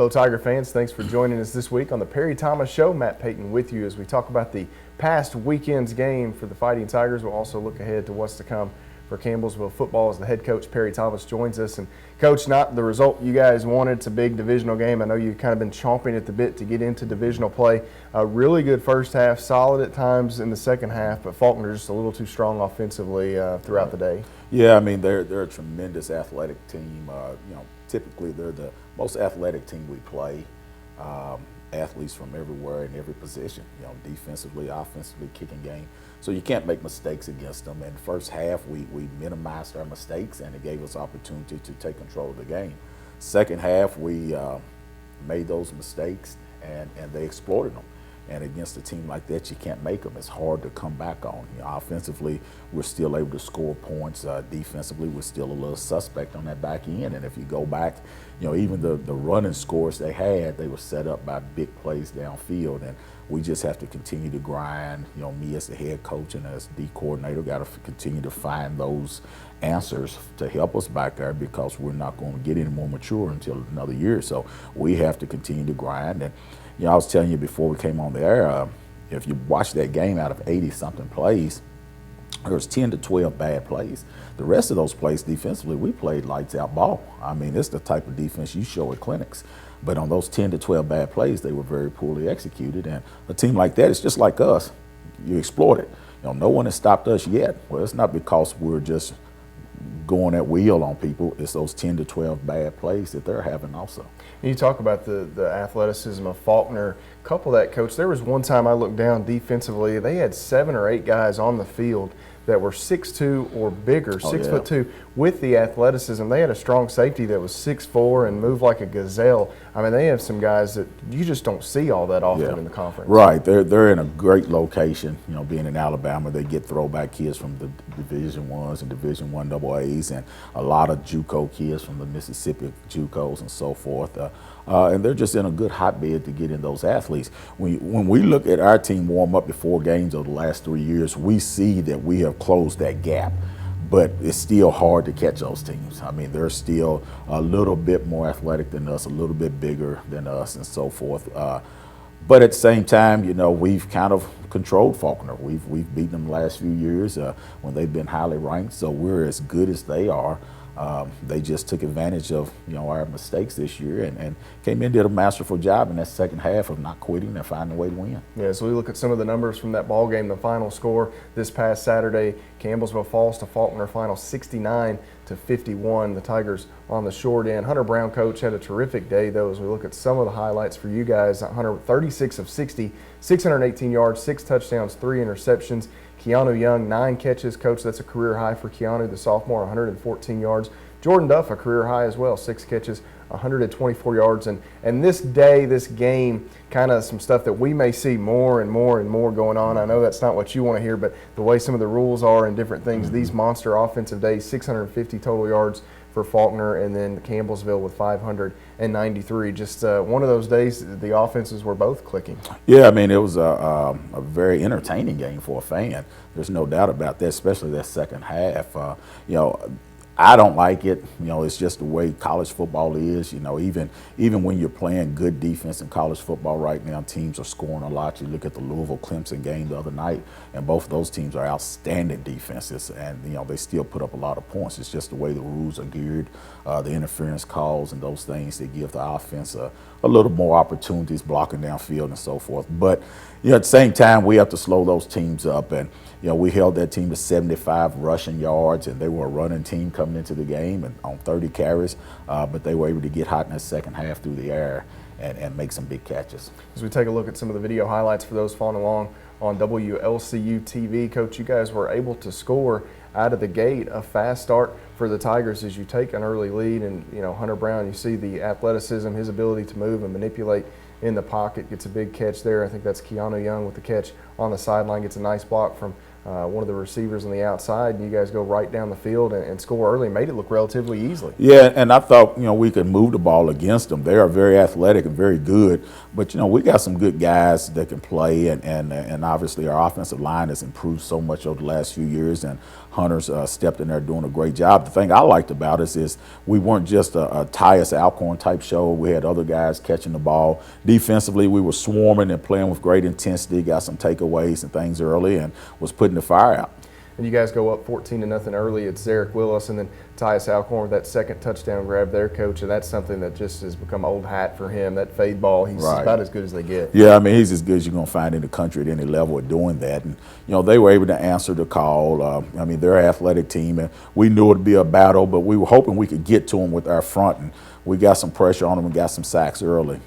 Hello, Tiger fans. Thanks for joining us this week on the Perry Thomas Show. Matt Payton with you as we talk about the past weekend's game for the Fighting Tigers. We'll also look ahead to what's to come for Campbellsville football as the head coach, Perry Thomas, joins us. And, Coach, not the result you guys wanted. It's a big divisional game. I know you've kind of been chomping at the bit to get into divisional play. A really good first half, solid at times in the second half, but Faulkner just a little too strong offensively throughout the day. Yeah, I mean, they're a tremendous athletic team. Typically they're the most athletic team we play. Athletes from everywhere in every position, defensively, offensively, kicking game. So you can't make mistakes against them. And first half, we minimized our mistakes, and it gave us opportunity to take control of the game. Second half, we made those mistakes, and they exploited them. And against a team like that, you can't make them. It's hard to come back on. Offensively, we're still able to score points. Defensively, we're still a little suspect on that back end. And if you go back, even the running scores they had, they were set up by big plays downfield. And we just have to continue to grind. Me as the head coach and as the coordinator got to continue to find those answers to help us back there, because we're not going to get any more mature until another year. So we have to continue to grind. And I was telling you before we came on the air, if you watch that game, out of 80-something plays, there was 10 to 12 bad plays. The rest of those plays defensively, we played lights out ball. I mean, it's the type of defense you show at clinics. But on those 10 to 12 bad plays, they were very poorly executed. And a team like that is just like us. You exploit it. No one has stopped us yet. Well, it's not because we're just going at will on people. It's those 10 to 12 bad plays that they're having also. You talk about the athleticism of Faulkner. Couple that, Coach. There was one time I looked down defensively. They had 7 or 8 guys on the field that were 6'2" or bigger, 6'2", with the athleticism. They had a strong safety that was 6'4" and moved like a gazelle. I mean, they have some guys that you just don't see all that often in the conference. Right. They're in a great location. Being in Alabama, they get throwback kids from the Division I's and Division I AA's, and a lot of JUCO kids from the Mississippi JUCOs and so forth. And they're just in a good hotbed to get in those athletes. When we look at our team warm up before games over the last 3 years, we see that we have closed that gap. But it's still hard to catch those teams. I mean, they're still a little bit more athletic than us, a little bit bigger than us, and so forth. But at the same time, we've kind of controlled Faulkner. We've beaten them the last few years when they've been highly ranked. So we're as good as they are. They just took advantage of our mistakes this year and came in, did a masterful job in that second half of not quitting and finding a way to win. Yeah, so we look at some of the numbers from that ball game. The final score this past Saturday, Campbellsville falls to Faulkner, final 69-51. The Tigers on the short end. Hunter Brown, coach, had a terrific day though. As we look at some of the highlights for you guys, Hunter 36 of 60, 618 yards, 6 touchdowns, 3 interceptions. Keanu Young, 9 catches. Coach, that's a career high for Keanu, the sophomore, 114 yards. Jordan Duff, a career high as well, 6 catches, 124 yards. And this day, this game, kind of some stuff that we may see more and more and more going on. I know that's not what you want to hear, but the way some of the rules are and different things, these monster offensive days, 650 total yards for Faulkner, and then Campbellsville with 593. Just one of those days the offenses were both clicking. Yeah, I mean, it was a very entertaining game for a fan. There's no doubt about that, especially that second half. I don't like it. It's just the way college football is. Even when you're playing good defense in college football right now, teams are scoring a lot. You look at the Louisville-Clemson game the other night, and both of those teams are outstanding defenses, and they still put up a lot of points. It's just the way the rules are geared, the interference calls and those things that give the offense a little more opportunities blocking downfield and so forth. But at the same time, we have to slow those teams up, and we held that team to 75 rushing yards, and they were a running team coming into the game and on 30 carries, but they were able to get hot in the second half through the air and make some big catches. As we take a look at some of the video highlights for those following along on WLCU TV, Coach, you guys were able to score out of the gate, a fast start for the Tigers as you take an early lead. And Hunter Brown, you see the athleticism, his ability to move and manipulate in the pocket, gets a big catch there. I think that's Keanu Young with the catch on the sideline, gets a nice block from one of the receivers on the outside, and you guys go right down the field and score early and made it look relatively easily. Yeah, and I thought, we could move the ball against them. They are very athletic and very good, but, we got some good guys that can play, and obviously our offensive line has improved so much over the last few years, and Hunter's stepped in there doing a great job. The thing I liked about us is we weren't just a Tyus Alcorn type show. We had other guys catching the ball. Defensively, we were swarming and playing with great intensity, got some takeaways and things early, and was putting the fire out. And you guys go up 14-0 early. It's Zarek Willis and then Tyus Alcorn with that second touchdown grab there, Coach. And that's something that just has become old hat for him. That fade ball, he's about as good as they get. Yeah, I mean, he's as good as you're going to find in the country at any level of doing that. And, they were able to answer the call. I mean, they're an athletic team, and we knew it would be a battle, but we were hoping we could get to them with our front. And we got some pressure on them and got some sacks early.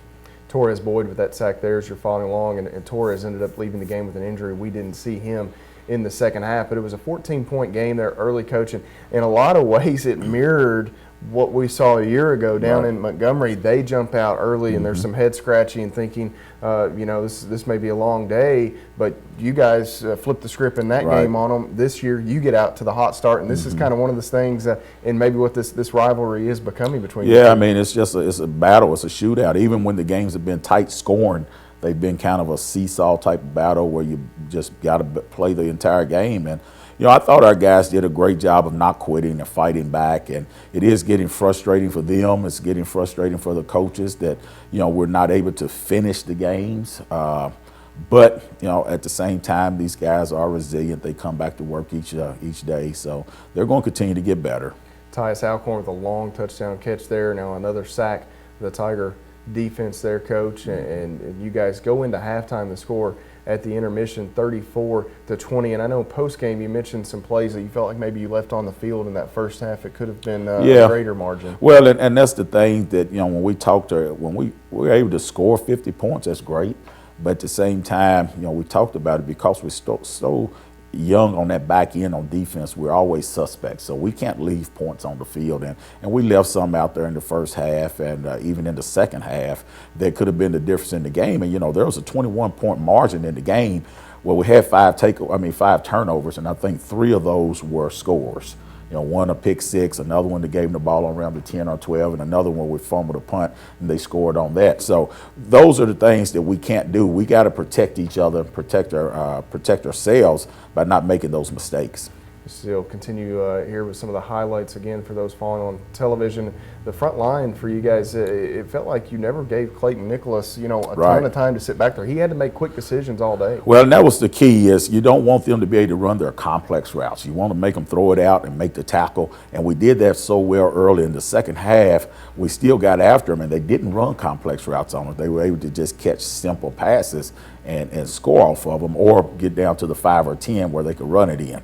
Torres Boyd with that sack there as you're following along, and Torres ended up leaving the game with an injury. We didn't see him in the second half, but it was a 14-point game there early, Coach, and in a lot of ways it mirrored what we saw a year ago down in Montgomery. They jump out early, and there's some head scratching and thinking, this may be a long day, but you guys flipped the script in that game on them. This year you get out to the hot start, and this is kind of one of those things, and maybe what this rivalry is becoming between you. Yeah, I mean, it's a battle, it's a shootout. Even when the games have been tight scoring, they've been kind of a seesaw type of battle where you just got to play the entire game. And, I thought our guys did a great job of not quitting and fighting back. And it is getting frustrating for them. It's getting frustrating for the coaches that, we're not able to finish the games. But, at the same time, these guys are resilient. They come back to work each day. So they're going to continue to get better. Tyus Alcorn with a long touchdown catch there. Now another sack. The Tiger defense there, Coach, and you guys go into halftime. The score at the intermission 34-20. And I know post game you mentioned some plays that you felt like maybe you left on the field in that first half. It could have been a greater margin. Well, and that's the thing that when we were able to score 50 points, that's great. But at the same time, we talked about it because we're so young on that back end on defense. We're always suspects, so we can't leave points on the field, and we left some out there in the first half and even in the second half that could have been the difference in the game. And there was a 21-point margin in the game where we had five turnovers, and I think 3 of those were scores. One a pick six, another one that gave them the ball around the 10 or 12, and another one we fumbled a punt and they scored on that. So those are the things that we can't do. We got to protect each other, protect ourselves by not making those mistakes. Still continue here with some of the highlights again for those following on television. The front line for you guys, it felt like you never gave Clayton Nicholas, a ton of time to sit back there. He had to make quick decisions all day. Well, and that was the key, is you don't want them to be able to run their complex routes. You want to make them throw it out and make the tackle, and we did that so well early. In the second half, we still got after them, and they didn't run complex routes on us. They were able to just catch simple passes and score off of them, or get down to the 5 or 10 where they could run it in.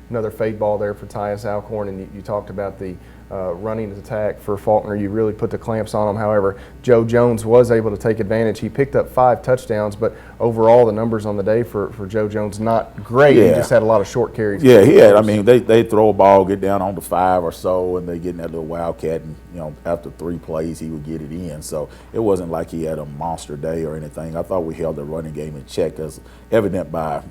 Another fade ball there for Tyus Alcorn, and you talked about the running attack for Faulkner. You really put the clamps on him. However, Joe Jones was able to take advantage. He picked up 5 touchdowns, but overall the numbers on the day for Joe Jones not great. Yeah. He just had a lot of short carries. Yeah, he had. I mean, they throw a ball, get down on the 5 or so, and they get in that little wildcat, and after 3 plays he would get it in. So it wasn't like he had a monster day or anything. I thought we held the running game in check, as evident by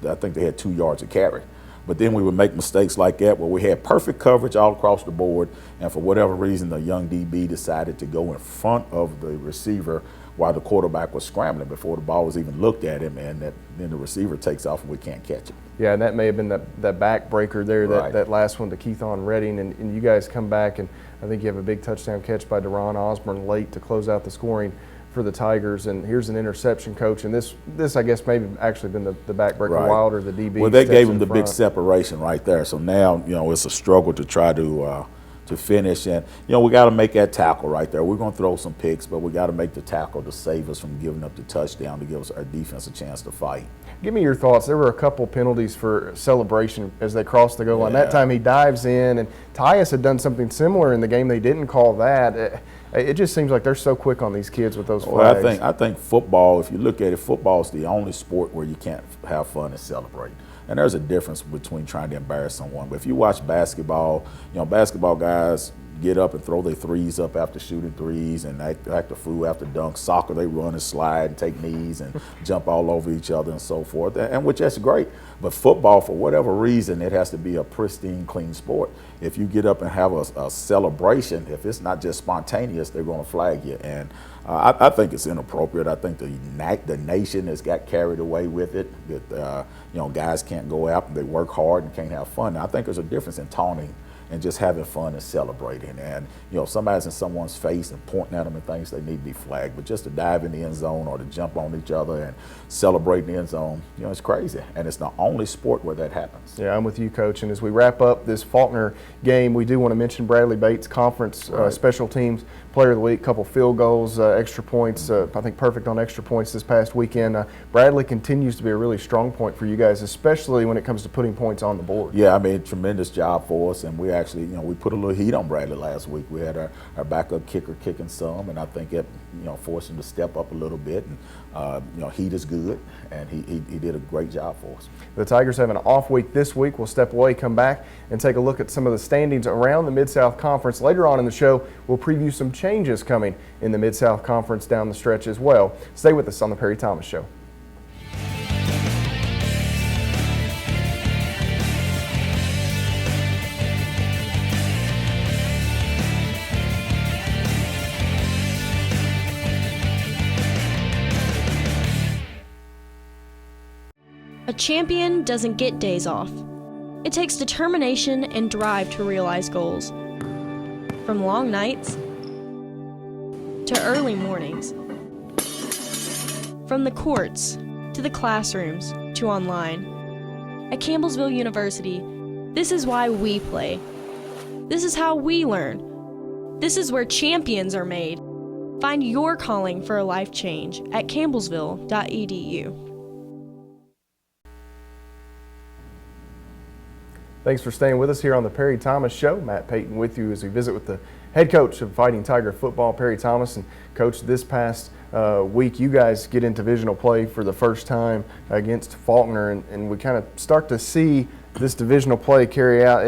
I think they had 2 yards of carry. But then we would make mistakes like that where we had perfect coverage all across the board, and for whatever reason the young DB decided to go in front of the receiver while the quarterback was scrambling before the ball was even looked at him, and then the receiver takes off and we can't catch it. Yeah, and that may have been that backbreaker there, that last one to Keithon Redding, and you guys come back, and I think you have a big touchdown catch by Deron Osborne late to close out the scoring for the Tigers, and here's an interception, Coach, and this I guess maybe actually been the backbreaker. Wilder, the DB. Well, they gave him the big separation right there, so now it's a struggle to try to finish, and we got to make that tackle right there. We're going to throw some picks, but we got to make the tackle to save us from giving up the touchdown, to give us our defense a chance to fight. Give me your thoughts. There were a couple penalties for celebration as they crossed the goal line. That time he dives in, and Tyus had done something similar in the game. They didn't call that. It just seems like they're so quick on these kids with those flags. Well, I think football, if you look at it, football is the only sport where you can't have fun and celebrate. And there's a difference between trying to embarrass someone. But if you watch basketball, basketball guys get up and throw their threes up after shooting threes and act a fool after dunks. Soccer, they run and slide and take knees and jump all over each other and so forth, and which that's great. But football, for whatever reason, it has to be a pristine, clean sport. If you get up and have a celebration, if it's not just spontaneous, they're going to flag you. And I think it's inappropriate. I think the nation has got carried away with it. That guys can't go out and they work hard and can't have fun. I think there's a difference in taunting and just having fun and celebrating. And, somebody's in someone's face and pointing at them and things, they need to be flagged. But just to dive in the end zone or to jump on each other and celebrate in the end zone, it's crazy. And it's the only sport where that happens. Yeah, I'm with you, Coach. And as we wrap up this Faulkner game, we do want to mention Bradley Bates, conference special teams player of the week, couple field goals, extra points, I think perfect on extra points this past weekend. Bradley continues to be a really strong point for you guys, especially when it comes to putting points on the board. Yeah, tremendous job for us, and we actually, we put a little heat on Bradley last week. We had our backup kicker kicking some, and I think it, forced him to step up a little bit. And heat is good, and he did a great job for us. The Tigers have an off week this week. We'll step away, come back, and take a look at some of the standings around the Mid-South Conference. Later on in the show, we'll preview some changes coming in the Mid-South Conference down the stretch as well. Stay with us on the Perry Thomas Show. A champion doesn't get days off. It takes determination and drive to realize goals. From long nights to early mornings. From the courts to the classrooms to online. At Campbellsville University, this is why we play. This is how we learn. This is where champions are made. Find your calling for a life change at campbellsville.edu. Thanks for staying with us here on the Perry Thomas Show. Matt Payton with you as we visit with the head coach of Fighting Tiger football, Perry Thomas. And Coach, this past week, you guys get into divisional play for the first time against Faulkner, and we kind of start to see this divisional play carry out.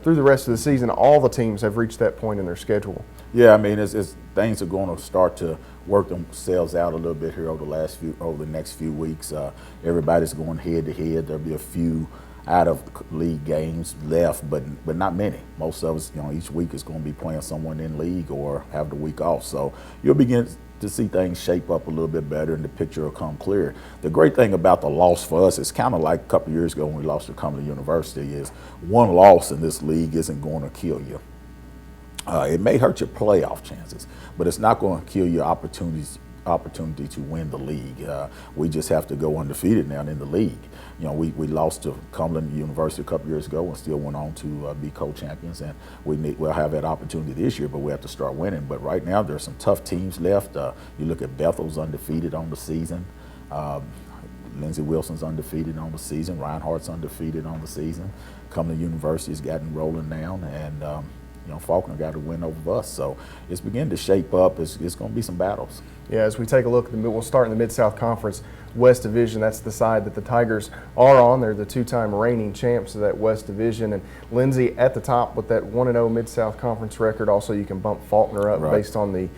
Through the rest of the season, all the teams have reached that point in their schedule. Yeah, it's things are going to start to work themselves out a little bit here over the next few weeks. Everybody's going head to head. There'll be a few out of league games left, but not many. Most of us, each week is going to be playing someone in league or have the week off. So you'll begin to see things shape up a little bit better and the picture will come clear. The great thing about the loss for us is kind of like a couple of years ago when we lost to Cumberland University is one loss in this league isn't going to kill you. It may hurt your playoff chances, but it's not going to kill your opportunity to win the league. We just have to go undefeated now in the league. We lost to Cumberland University a couple years ago and still went on to be co-champions, and we'll have that opportunity this year, but we have to start winning. But right now there's some tough teams left. You look at Bethel's undefeated on the season. Lindsey Wilson's undefeated on the season. Reinhardt's undefeated on the season. Cumberland University's gotten rolling now, and Faulkner got a win over us. So it's beginning to shape up. It's going to be some battles. Yeah, as we take a look, we'll start in the Mid-South Conference West Division. That's the side that the Tigers are on. They're the two-time reigning champs of that West Division. And Lindsey at the top with that 1-0 Mid-South Conference record. Also, you can bump Faulkner up based on the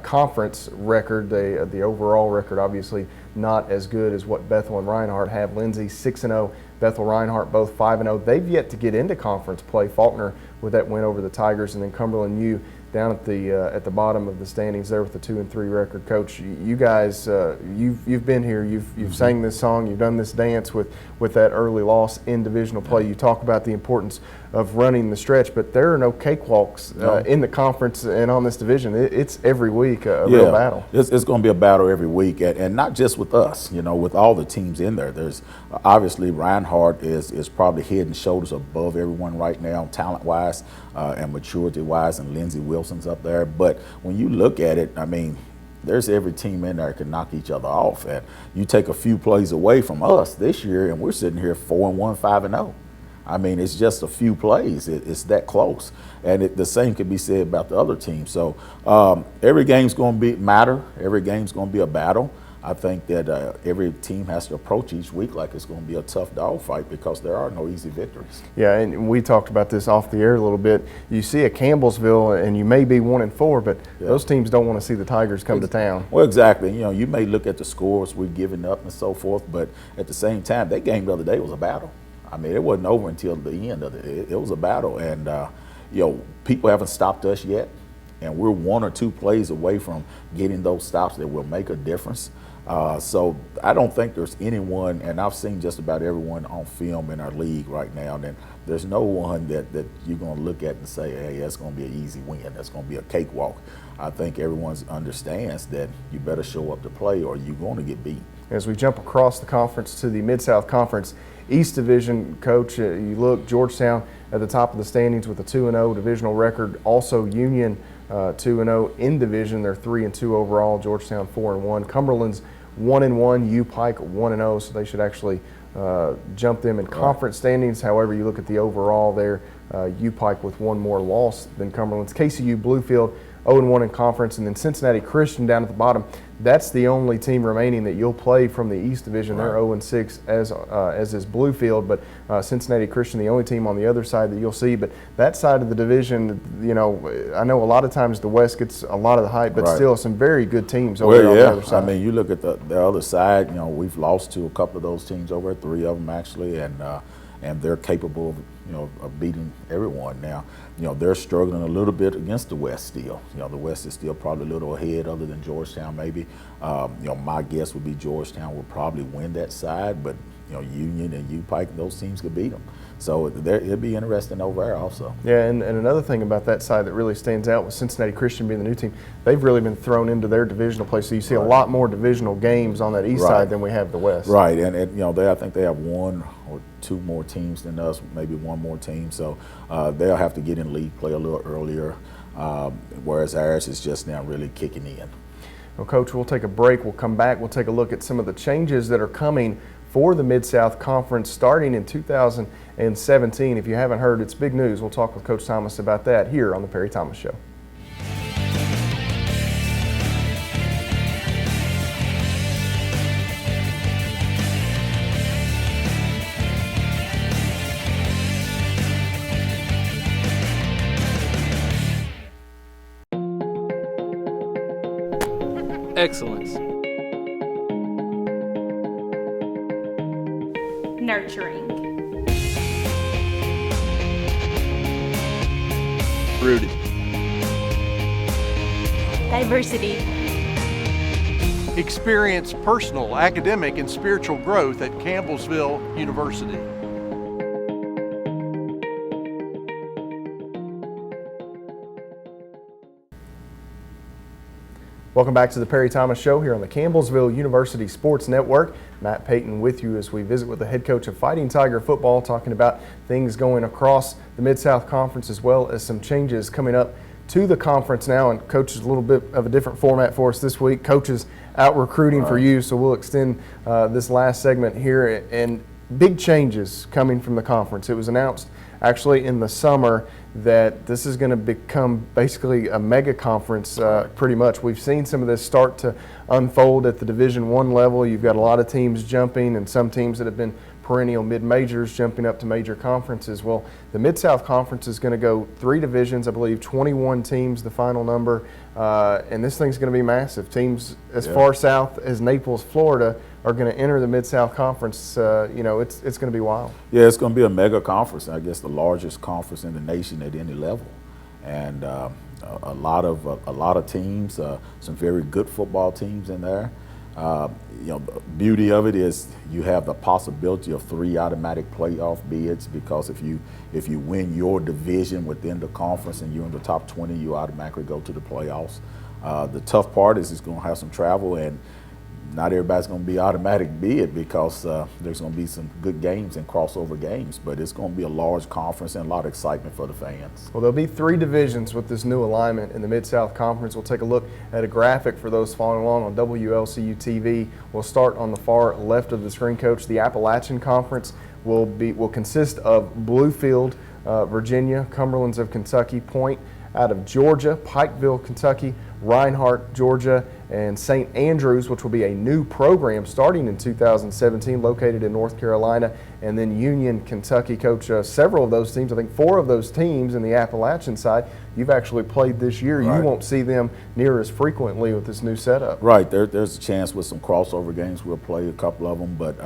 conference record. The overall record, obviously, not as good as what Bethel and Reinhardt have. Lindsey 6-0, Bethel, Reinhardt both 5-0. They've yet to get into conference play. Faulkner with that win over the Tigers, and then Cumberland U down at the bottom of the standings there with the 2-3 record. Coach, you guys, you've been here. You've sang this song. You've done this dance with that early loss in divisional play. You talk about the importance of running the stretch, but there are no cakewalks in the conference and on this division. It's every week a real battle. It's going to be a battle every week, and not just with us. With all the teams in there. There's obviously Reinhardt is probably head and shoulders above everyone right now, talent-wise and maturity-wise, and Lindsey Wilson's up there. But when you look at it, there's every team in there that can knock each other off. And you take a few plays away from us this year, and we're sitting here 4-1, 5-0. It's just a few plays. It's that close. And the same can be said about the other teams. So every game's going to matter. Every game's going to be a battle. I think that every team has to approach each week like it's going to be a tough dogfight because there are no easy victories. Yeah, and we talked about this off the air a little bit. You see a Campbellsville, and you may be 1-4, but those teams don't want to see the Tigers come to town. Well, exactly. You know, you may look at the scores we're giving up and so forth, but at the same time, that game the other day was a battle. I mean, it wasn't over until the end of it. It was a battle, and you know, people haven't stopped us yet, and we're 1 or 2 plays away from getting those stops that will make a difference. So I don't think there's anyone, and I've seen just about everyone on film in our league right now, and there's no one that you're going to look at and say, hey, that's going to be an easy win. That's going to be a cakewalk. I think everyone understands that you better show up to play or you're going to get beat. As we jump across the conference to the Mid-South Conference East Division, Coach, you look, Georgetown at the top of the standings with a 2-0 divisional record. Also Union 2-0 in division. They're 3-2 overall. Georgetown 4-1. Cumberland's 1-1. U Pike 1-0. So they should actually jump them in conference standings. However, you look at the overall there, U Pike with 1 more loss than Cumberland's. KCU Bluefield 0-1 in conference, and then Cincinnati Christian down at the bottom. That's the only team remaining that you'll play from the East Division. They're 0-6 as is Bluefield, but Cincinnati Christian the only team on the other side that you'll see. But that side of the division, you know, I know a lot of times the West gets a lot of the hype, but still some very good teams over there on the other side. I mean, you look at the other side. You know, we've lost to a couple of those teams over, 3 of them actually, and they're capable of, you know, of beating everyone. Now, you know, they're struggling a little bit against the West still. You know, the West is still probably a little ahead other than Georgetown maybe. You know, my guess would be Georgetown will probably win that side, but, you know, Union and U Pike, those teams could beat them. So it'll be interesting over there also. Yeah, and another thing about that side that really stands out with Cincinnati Christian being the new team, they've really been thrown into their divisional play. So you see a lot more divisional games on that east side than we have the west. Right, and you know, I think they have 1 or 2 more teams than us, maybe 1 more team. So they'll have to get in league play a little earlier, whereas ours is just now really kicking in. Well, Coach, we'll take a break. We'll come back. We'll take a look at some of the changes that are coming for the Mid-South Conference starting in 2017. If you haven't heard, it's big news. We'll talk with Coach Thomas about that here on the Perry Thomas Show. Excellence. Nurturing. Rooted. Diversity. Experience personal, academic, and spiritual growth at Campbellsville University. Welcome back to the Perry Thomas Show here on the Campbellsville University Sports Network. Matt Payton with you as we visit with the head coach of Fighting Tiger Football, talking about things going across the Mid-South Conference as well as some changes coming up to the conference now. And Coach, is a little bit of a different format for us this week. Coach is out recruiting for you, so we'll extend this last segment here. And big changes coming from the conference. It was announced actually in the summer that this is going to become basically a mega conference pretty much. We've seen some of this start to unfold at the Division I level. You've got a lot of teams jumping and some teams that have been perennial mid-majors jumping up to major conferences. Well, the Mid-South Conference is going to go 3 divisions, I believe 21 teams, the final number, and this thing's going to be massive. Teams as far south as Naples, Florida are going to enter the Mid-South Conference. You know, it's going to be wild. Yeah, it's going to be a mega conference. I guess the largest conference in the nation at any level, and a lot of teams, some very good football teams in there. You know, the beauty of it is you have the possibility of 3 automatic playoff bids, because if you win your division within the conference and you're in the top 20, you automatically go to the playoffs. The tough part is it's going to have some travel, and not everybody's going to be automatic bid, because there's going to be some good games and crossover games, but it's going to be a large conference and a lot of excitement for the fans. Well, there'll be 3 divisions with this new alignment in the Mid-South Conference. We'll take a look at a graphic for those following along on WLCU TV. We'll start on the far left of the screen, Coach. The Appalachian Conference will consist of Bluefield, Virginia, Cumberlands of Kentucky, Point out of Georgia, Pikeville, Kentucky, Reinhardt, Georgia, and St. Andrews, which will be a new program starting in 2017, located in North Carolina, and then Union, Kentucky. Coach, several of those teams, I think 4 of those teams in the Appalachian side, you've actually played this year. Right. You won't see them near as frequently with this new setup. Right. There's a chance with some crossover games we'll play a couple of them, but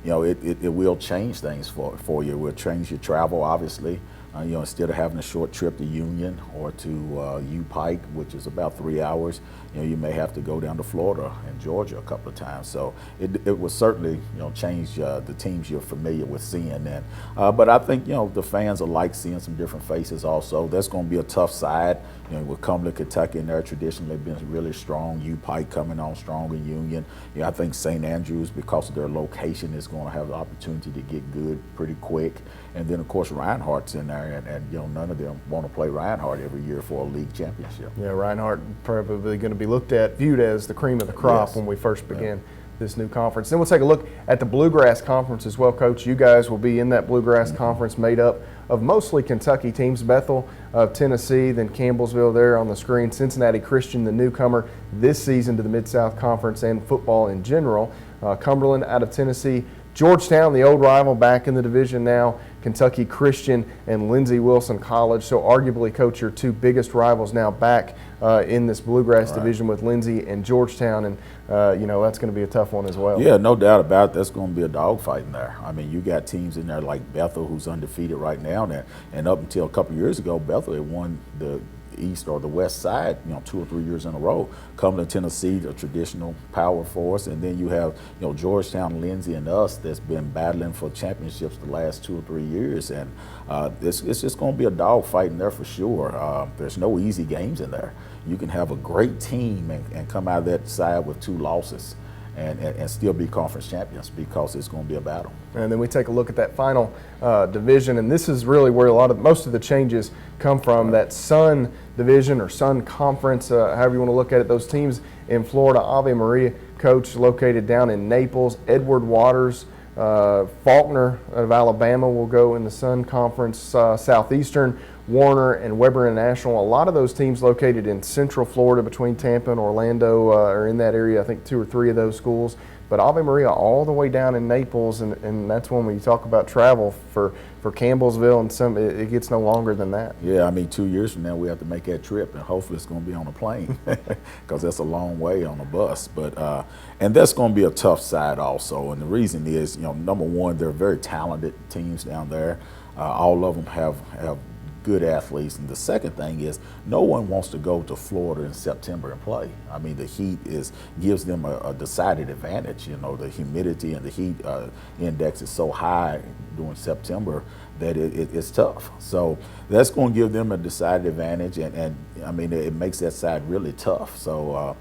you know, it will change things for you. It will change your travel, obviously. You know, instead of having a short trip to Union or to U-Pike, which is about 3 hours, you know, you may have to go down to Florida and Georgia a couple of times. So it will certainly, you know, change the teams you're familiar with seeing. And but I think, you know, the fans will like seeing some different faces also. That's going to be a tough side. You know, with Cumberland, Kentucky, and their tradition, they've been really strong. U-Pike coming on strong in Union. You know, I think St. Andrews, because of their location, is going to have the opportunity to get good pretty quick. And then, of course, Reinhardt's in there, and you know, none of them want to play Reinhardt every year for a league championship. Yeah, Reinhardt probably going to be viewed as the cream of the crop Yes. when we first begin this new conference. Then we'll take a look at the Bluegrass Conference as well, Coach. You guys will be in that Bluegrass Conference made up of mostly Kentucky teams. Bethel of Tennessee, then Campbellsville there on the screen. Cincinnati Christian, the newcomer this season to the Mid-South Conference and football in general. Cumberland out of Tennessee. Georgetown, the old rival, back in the division now. Kentucky Christian and Lindsey Wilson College. So arguably, Coach, your 2 biggest rivals now back in this Bluegrass division with Lindsey and Georgetown. And, you know, that's going to be a tough one as well. Yeah, no doubt about it. That's going to be a dogfight in there. I mean, you got teams in there like Bethel, who's undefeated right now. And up until a couple of years ago, Bethel had won the east or the west side, you know, 2 or 3 years in a row. Cumberland, Tennessee, the traditional power force, and then you have, you know, Georgetown, Lindsey, and us that's been battling for championships the last 2 or 3 years, and it's just going to be a dogfight in there for sure. There's no easy games in there. You can have a great team and come out of that side with 2 losses. And still be conference champions because it's going to be a battle. And then we take a look at that final division, and this is really where most of the changes come from. That Sun division or Sun Conference, however you want to look at it. Those teams in Florida, Ave Maria, Coach, located down in Naples. Edward Waters, Faulkner of Alabama will go in the Sun Conference. Southeastern, Warner and Weber International. A lot of those teams located in Central Florida between Tampa and Orlando are in that area. I think 2 or 3 of those schools. But Ave Maria all the way down in Naples, and that's when we talk about travel for Campbellsville, and it gets no longer than that. Yeah, I mean, 2 years from now we have to make that trip, and hopefully it's going to be on a plane because that's a long way on a bus. But and that's going to be a tough side also, and the reason is, you know, number one, they're very talented teams down there. All of them have good athletes, and the second thing is no one wants to go to Florida in September and play. I mean, the heat gives them a decided advantage. You know, the humidity and the heat index is so high during September that it's tough. So that's going to give them a decided advantage, and I mean, it makes that side really tough. So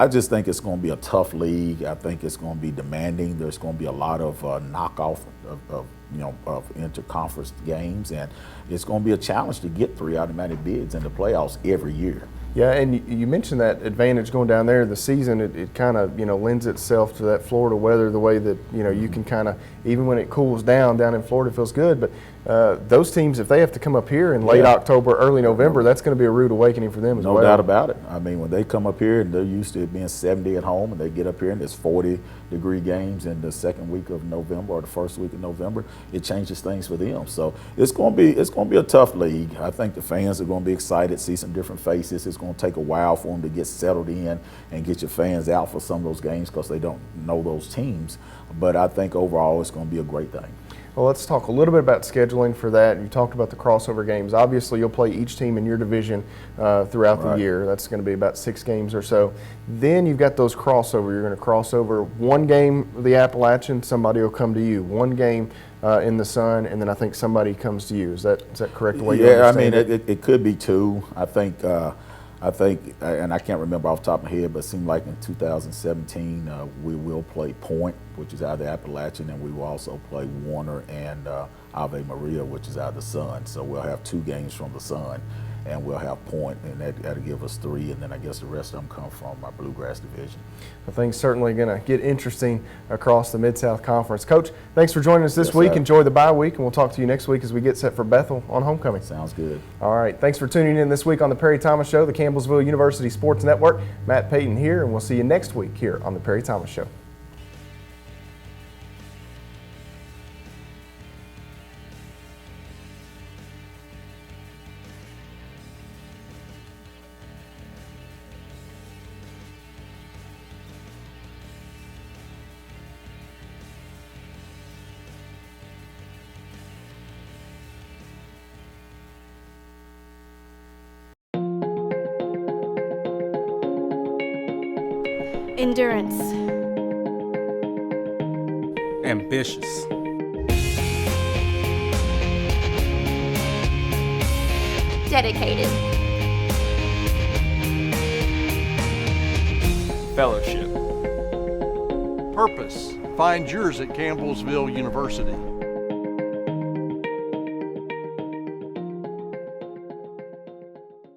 I just think it's going to be a tough league. I think it's going to be demanding. There's going to be a lot of knockoff of interconference games, and it's going to be a challenge to get 3 automatic bids in the playoffs every year. Yeah, and you mentioned that advantage going down there. The season, it kind of, lends itself to that Florida weather, the way that, you can kind of, even when it cools down in Florida, it feels good. But those teams, if they have to come up here in late October, early November, that's going to be a rude awakening for them as well. No doubt about it. I mean, when they come up here and they're used to it being 70 at home, and they get up here and there's 40-degree games in the second week of November or the first week of November, it changes things for them. So it's going to be a tough league. I think the fans are going to be excited, see some different faces. It's going to take a while for them to get settled in and get your fans out for some of those games because they don't know those teams. But I think overall it's going to be a great thing. Well, let's talk a little bit about scheduling for that. You talked about the crossover games. Obviously, you'll play each team in your division throughout the year. That's going to be about 6 games or so. Then you've got those crossover. You're going to cross over one game of the Appalachian, somebody will come to you. One game in the Sun, and then I think somebody comes to you. Is that correct? The way you understand it could be 2. I think, and I can't remember off the top of my head, but it seemed like in 2017 we will play Point, which is out of the Appalachian, and we will also play Warner and Ave Maria, which is out of the Sun. So we'll have 2 games from the Sun. and we'll have point, and that'll give us 3, and then I guess the rest of them come from our Bluegrass division. I think certainly going to get interesting across the Mid-South Conference. Coach, thanks for joining us this Yes, week. sir. Enjoy the bye week, and we'll talk to you next week as we get set for Bethel on homecoming. Sounds good. All right, thanks for tuning in this week on the Perry Thomas Show, the Campbellsville University Sports Network. Matt Payton here, and we'll see you next week here on the Perry Thomas Show. Endurance. Ambitious. Dedicated. Fellowship. Purpose. Find yours at Campbellsville University.